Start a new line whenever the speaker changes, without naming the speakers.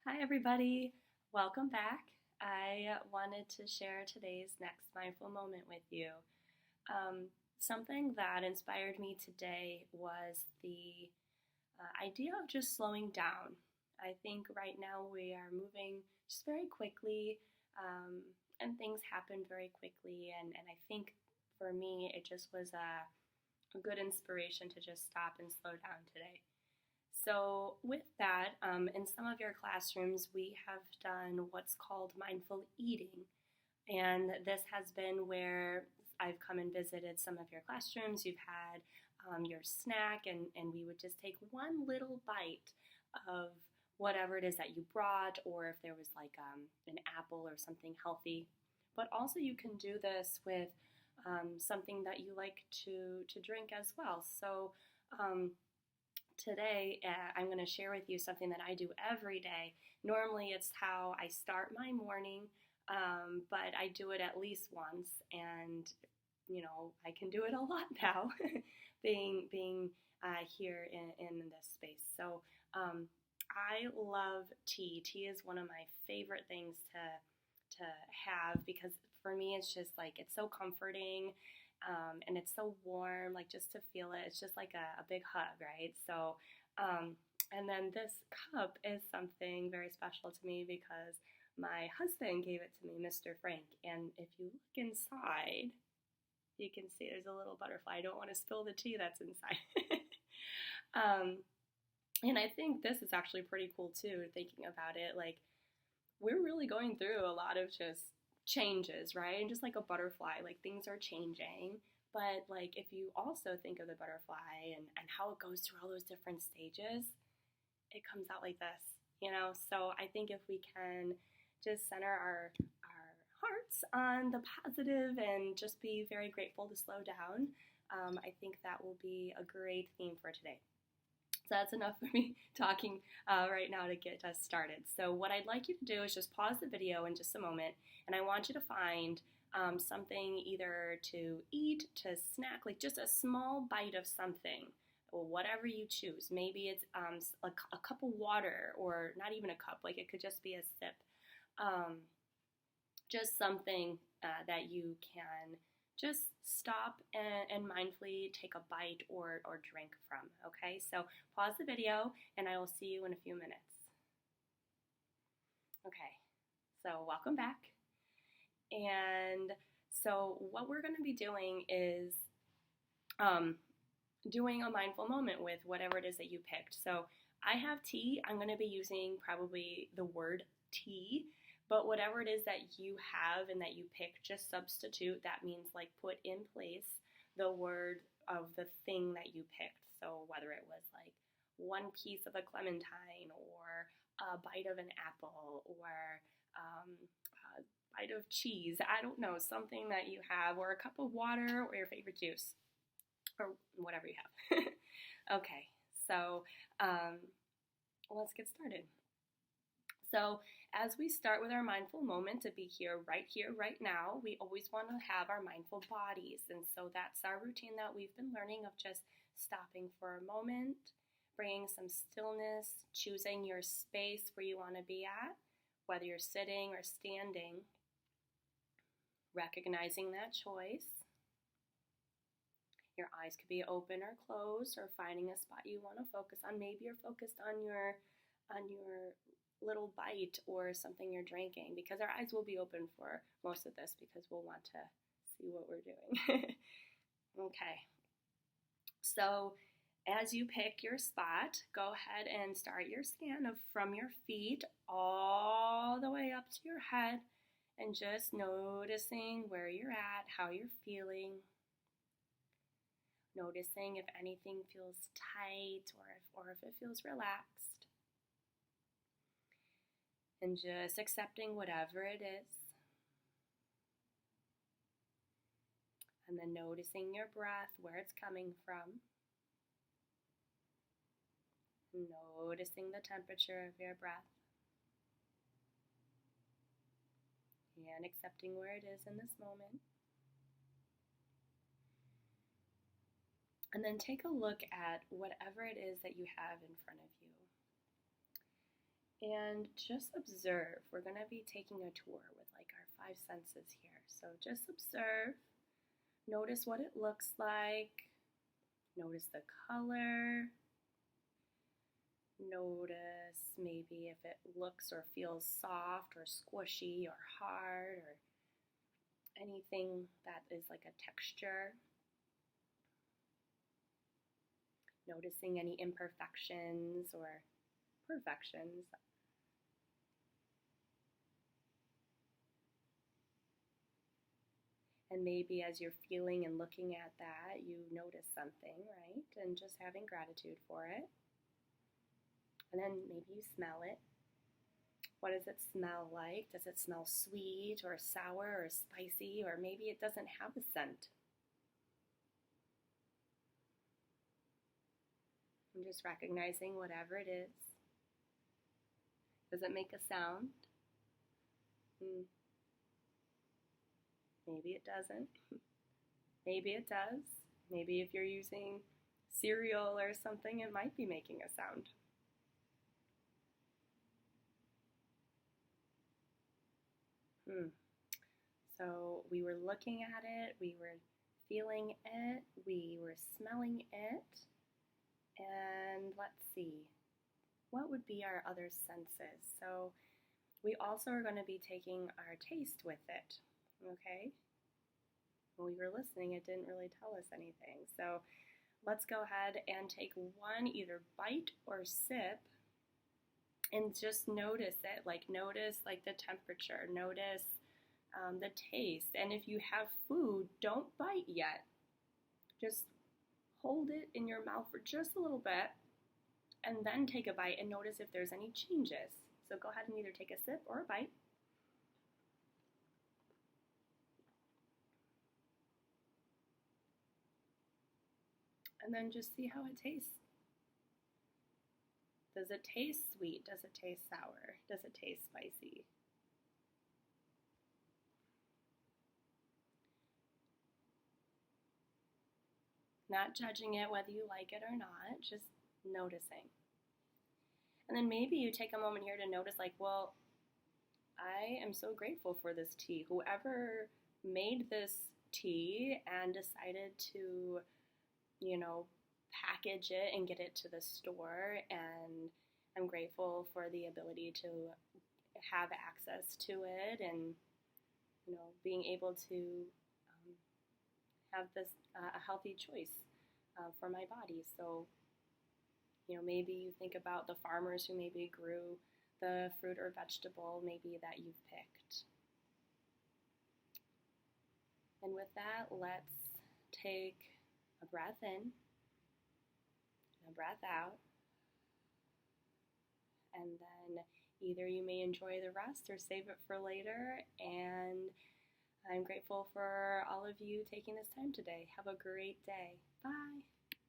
Hi, everybody. Welcome back. I wanted to share today's next mindful moment with you. Something that inspired me today was the idea of just slowing down. I think right now we are moving just very quickly, and things happen very quickly. And I think for me, it just was a good inspiration to just stop and slow down today. So, with that, in some of your classrooms, we have done what's called mindful eating. And this has been where I've come and visited some of your classrooms. You've had your snack, and we would just take one little bite of whatever it is that you brought, or if there was like an apple or something healthy. But also, you can do this with something that you like to drink as well. So, today, I'm going to share with you something that I do every day. Normally, it's how I start my morning, but I do it at least once, and I can do it a lot now, being here in this space. So, I love tea. Tea is one of my favorite things to have because for me, it's just like it's so comforting. And it's so warm, like just to feel it, it's just like a big hug, right? So, and then this cup is something very special to me because my husband gave it to me, Mr. Frank. And if you look inside, you can see there's a little butterfly. I don't want to spill the tea that's inside. um, and I think this is actually pretty cool too, thinking about it. Like, we're really going through a lot of just changes, right? And just like a butterfly, like things are changing. But like if you also think of the butterfly and how it goes through all those different stages, it comes out like this. So I think if we can just center our hearts on the positive and just be very grateful to slow down, I think that will be a great theme for today. So that's enough for me talking right now to get us started. So what I'd like you to do is just pause the video in just a moment, and I want you to find something either to eat, to snack, like just a small bite of something, or whatever you choose. Maybe it's a cup of water, or not even a cup, like it could just be a sip. Just something that you can just stop and mindfully take a bite or drink from, okay? So pause the video and I will see you in a few minutes. Okay, so welcome back. And so what we're gonna be doing is doing a mindful moment with whatever it is that you picked. So I have tea. I'm gonna be using probably the word tea. But whatever it is that you have and that you pick, just substitute. That means like put in place the word of the thing that you picked. So whether it was like one piece of a clementine or a bite of an apple or a bite of cheese, I don't know, something that you have, or a cup of water or your favorite juice or whatever you have. Okay, so let's get started. So as we start with our mindful moment to be here, right now, we always want to have our mindful bodies. And so that's our routine that we've been learning of just stopping for a moment, bringing some stillness, choosing your space where you want to be at, whether you're sitting or standing, recognizing that choice. Your eyes could be open or closed, or finding a spot you want to focus on. Maybe you're focused on your little bite or something you're drinking, because our eyes will be open for most of this because we'll want to see what we're doing. Okay, so as you pick your spot, go ahead and start your scan from your feet all the way up to your head, and just noticing where you're at, how you're feeling, noticing if anything feels tight or if it feels relaxed. And just accepting whatever it is. And then noticing your breath, where it's coming from. Noticing the temperature of your breath. And accepting where it is in this moment. And then take a look at whatever it is that you have in front of you. And just observe. We're going to be taking a tour with like our five senses here. So just observe. Notice what it looks like. Notice the color. Notice maybe if it looks or feels soft or squishy or hard or anything that is like a texture. Noticing any imperfections or perfections. And maybe as you're feeling and looking at that, you notice something, right? And just having gratitude for it. And then maybe you smell it. What does it smell like? Does it smell sweet or sour or spicy? Or maybe it doesn't have a scent. I'm just recognizing whatever it is. Does it make a sound? Maybe it doesn't. Maybe it does. Maybe if you're using cereal or something, it might be making a sound. So we were looking at it, we were feeling it, we were smelling it, and let's see, what would be our other senses? So we also are going to be taking our taste with it, okay? When we were listening, it didn't really tell us anything. So let's go ahead and take one either bite or sip and just notice it. Notice the temperature, notice the taste. And if you have food, don't bite yet. Just hold it in your mouth for just a little bit and then take a bite and notice if there's any changes. So go ahead and either take a sip or a bite. And then just see how it tastes. Does it taste sweet? Does it taste sour? Does it taste spicy? Not judging it whether you like it or not, just noticing. And then maybe you take a moment here to notice, well, I am so grateful for this tea. Whoever made this tea and decided to, package it and get it to the store, and I'm grateful for the ability to have access to it and, being able to have this a healthy choice for my body. So, maybe you think about the farmers who maybe grew the fruit or vegetable maybe that you've picked. And with that, let's take a breath in and a breath out. And then either you may enjoy the rest or save it for later. And I'm grateful for all of you taking this time today. Have a great day. Bye.